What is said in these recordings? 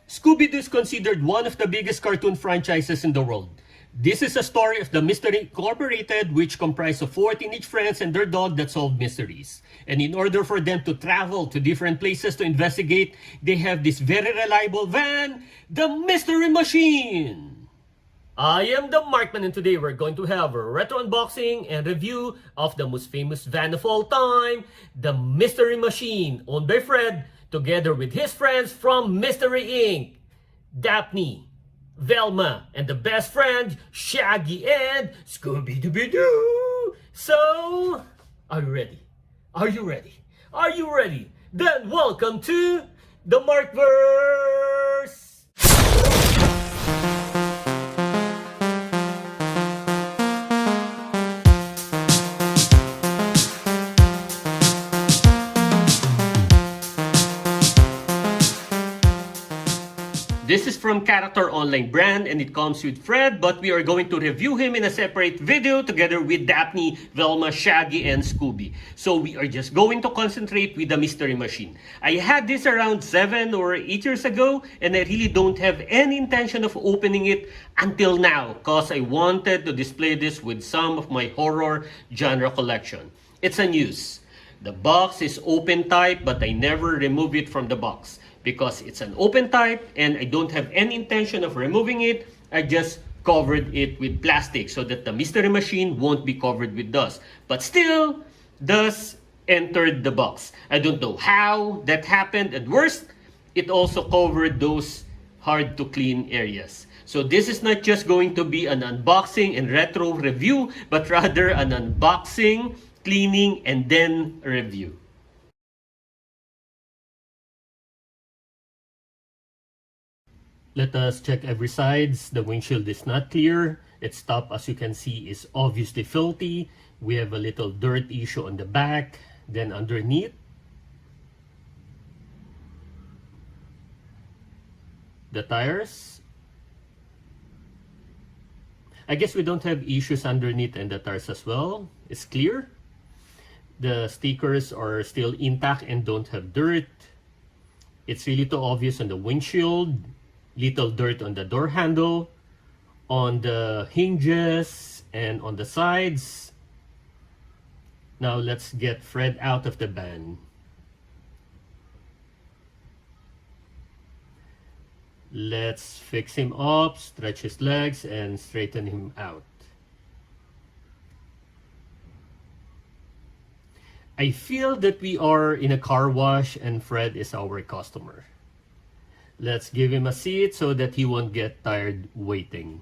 Scooby-Doo is considered one of the biggest cartoon franchises in the world. This is a story of the Mystery Incorporated, which comprised of 4 teenage friends and their dog that solved mysteries. And in order for them to travel to different places to investigate, they have this very reliable van, the Mystery Machine. I am the Markman, and today we're going to have a retro unboxing and review of the most famous van of all time, the Mystery Machine, owned by Fred, together with his friends from Mystery Inc., Daphne, Velma, and the best friend, Shaggy and Scooby-Doo. So, are you ready? Are you ready? Are you ready? Then welcome to the Markverse! This is from Character Online brand and it comes with Fred, but we are going to review him in a separate video together with Daphne, Velma, Shaggy, and Scooby. So we are just going to concentrate with the Mystery Machine. I had this around 7 or 8 years ago and I really don't have any intention of opening it until now because I wanted to display this with some of my horror genre collection. It's a news. The box is open type but I never remove it from the box. Because it's an open type and I don't have any intention of removing it, I just covered it with plastic so that the Mystery Machine won't be covered with dust. But still, dust entered the box. I don't know how that happened, and worst, it also covered those hard to clean areas. So this is not just going to be an unboxing and retro review, but rather an unboxing, cleaning, and then review. Let us check every sides. The windshield is not clear. Its top, as you can see, is obviously filthy. We have a little dirt issue on the back. Then underneath, the tires. I guess we don't have issues underneath and the tires as well. It's clear. The stickers are still intact and don't have dirt. It's really too obvious on the windshield. Little dirt on the door handle, on the hinges, and on the sides. Now let's get Fred out of the van. Let's fix him up, stretch his legs, and straighten him out. I feel that we are in a car wash and Fred is our customer. Let's give him a seat so that he won't get tired waiting.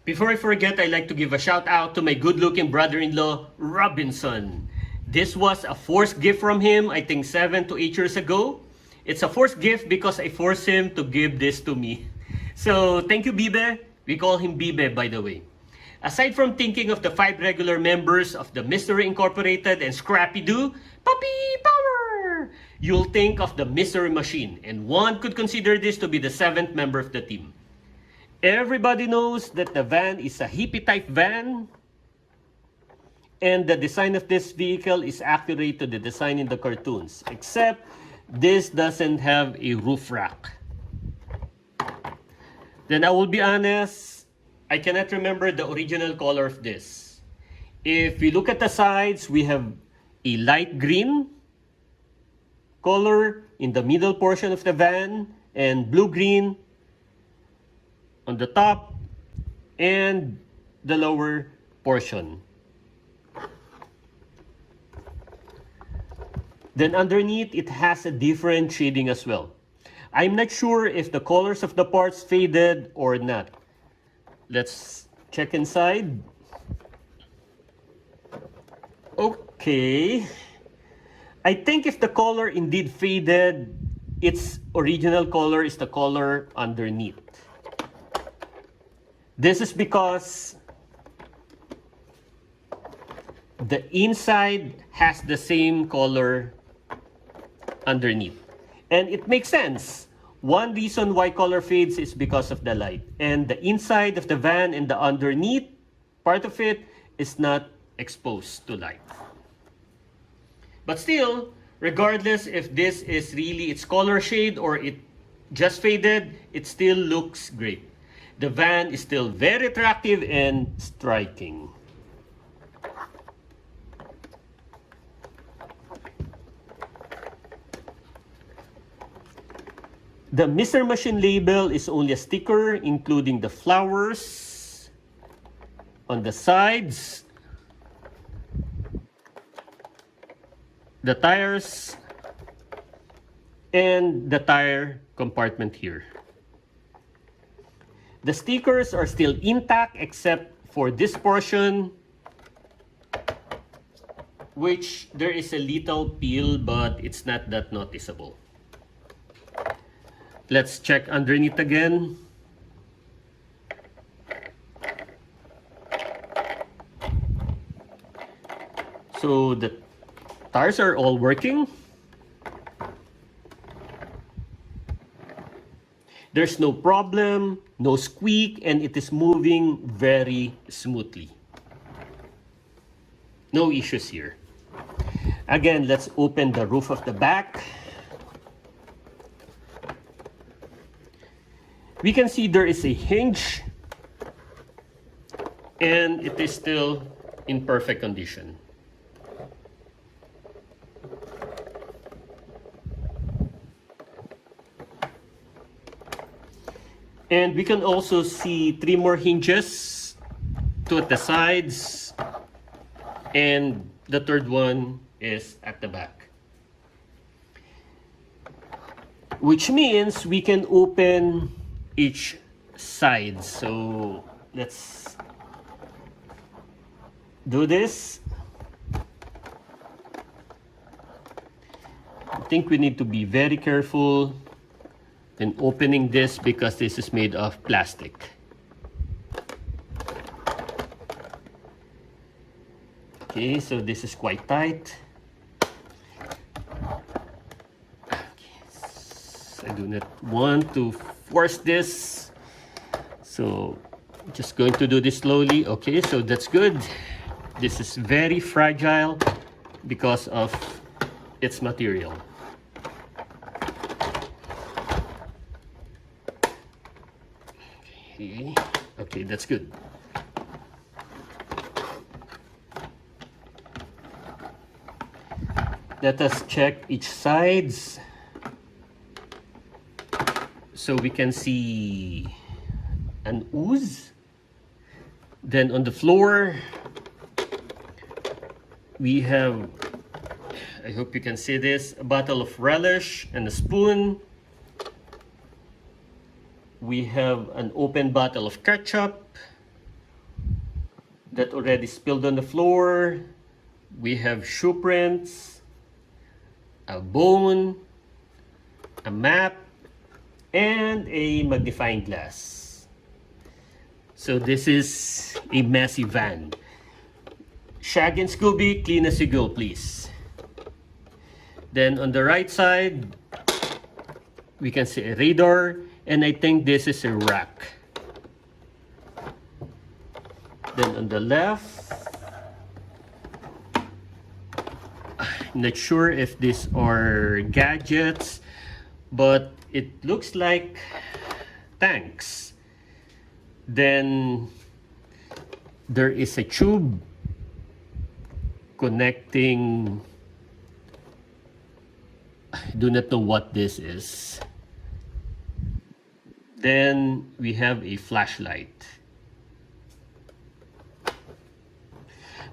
Before I forget, I'd like to give a shout out to my good-looking brother-in-law, Robinson. This was a forced gift from him, I think 7 to 8 years ago. It's a forced gift because I forced him to give this to me. So, thank you, Bibe. We call him Bibe, by the way. Aside from thinking of the 5 regular members of the Mystery Incorporated and Scrappy-Doo, Puppy Power! You'll think of the Mystery Machine, and one could consider this to be the 7th member of the team. Everybody knows that the van is a hippie-type van, and the design of this vehicle is accurate to the design in the cartoons, except this doesn't have a roof rack. Then I will be honest, I cannot remember the original color of this. If we look at the sides, we have a light green color in the middle portion of the van and blue-green on the top and the lower portion. Then underneath, it has a different shading as well. I'm not sure if the colors of the parts faded or not. Let's check inside. Okay. I think if the color indeed faded, its original color is the color underneath. This is because the inside has the same color underneath. And it makes sense. One reason why color fades is because of the light. And the inside of the van and the underneath part of it is not exposed to light. But still, regardless if this is really its color shade or it just faded, it still looks great. The van is still very attractive and striking. The Mr. Machine label is only a sticker, including the flowers on the sides, the tires, and the tire compartment here. The stickers are still intact except for this portion, which there is a little peel, but it's not that noticeable. Let's check underneath again. So the tires are all working. There's no problem, no squeak, and it is moving very smoothly. No issues here. Again, let's open the roof of the back. We can see there is a hinge and it is still in perfect condition. And we can also see 3 more hinges, 2 at the sides, and the 3rd one is at the back. Which means we can open each side. So let's do this. I think we need to be very careful in opening this because this is made of plastic. Okay, so this is quite tight. I do not want to force this, so just going to do this slowly. Okay, so that's good. This is very fragile because of its material. Okay, that's good. Let us check each sides. So we can see an ooze. Then on the floor, we have, I hope you can see this, a bottle of relish and a spoon. We have an open bottle of ketchup that already spilled on the floor. We have shoe prints, a bone, a map, and a magnifying glass. So this is a messy van. Shaggy and Scooby, clean as you go, please. Then on the right side, we can see a radar, and I think this is a rack. Then on the left, I'm not sure if these are gadgets, but it looks like tanks. Then there is a tube connecting. I do not know what this is. Then we have a flashlight.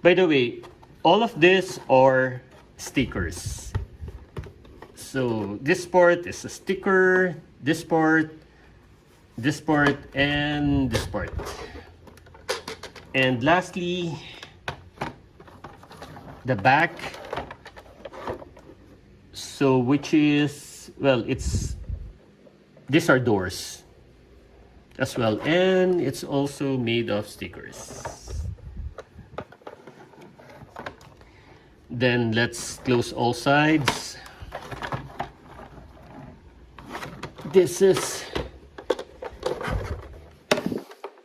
By the way, all of this are stickers. So this part is a sticker, this part, and this part. And lastly, the back. So which is, well, these are doors as well, and it's also made of stickers. Then let's close all sides. This is,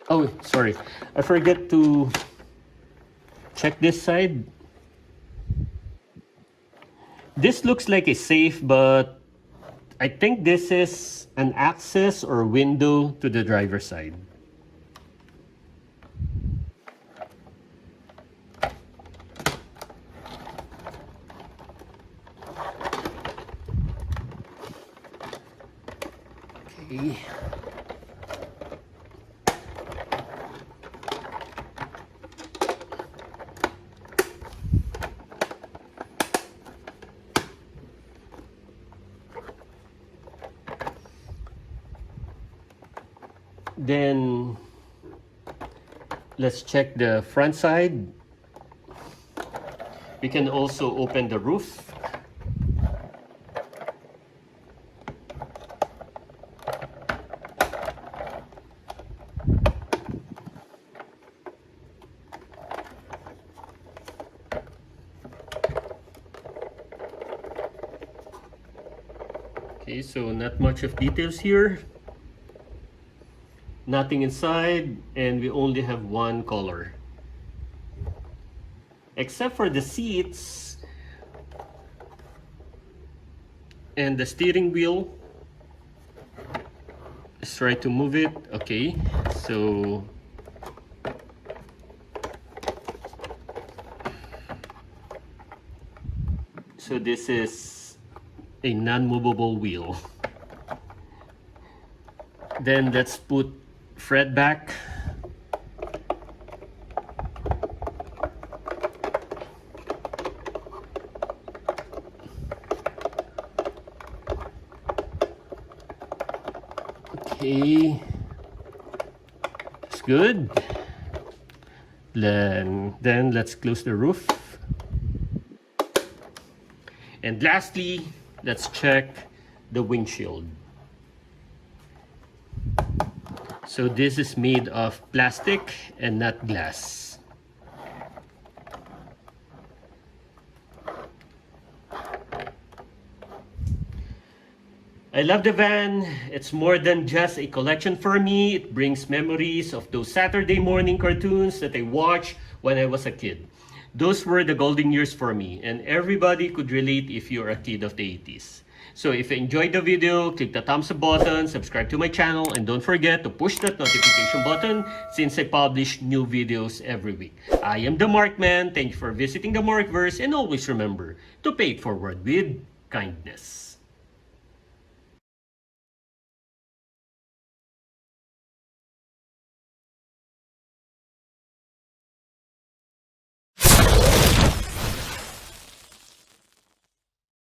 oh sorry, I forget to check this side. This looks like a safe, but I think this is an access or window to the driver's side. Okay. Then let's check the front side. We can also open the roof. Okay, so not much of details here. Nothing inside, and we only have one color. Except for the seats and the steering wheel. Let's try to move it. Okay, so this is a non-movable wheel. Then let's put Fred back. Okay, it's good. Then let's close the roof. And lastly, let's check the windshield. So this is made of plastic and not glass. I love the van. It's more than just a collection for me. It brings memories of those Saturday morning cartoons that I watched when I was a kid. Those were the golden years for me, and everybody could relate if you're a kid of the 80s. So if you enjoyed the video, click the thumbs up button, subscribe to my channel, and don't forget to push that notification button since I publish new videos every week. I am the Markman. Thank you for visiting the Markverse, and always remember to pay it forward with kindness.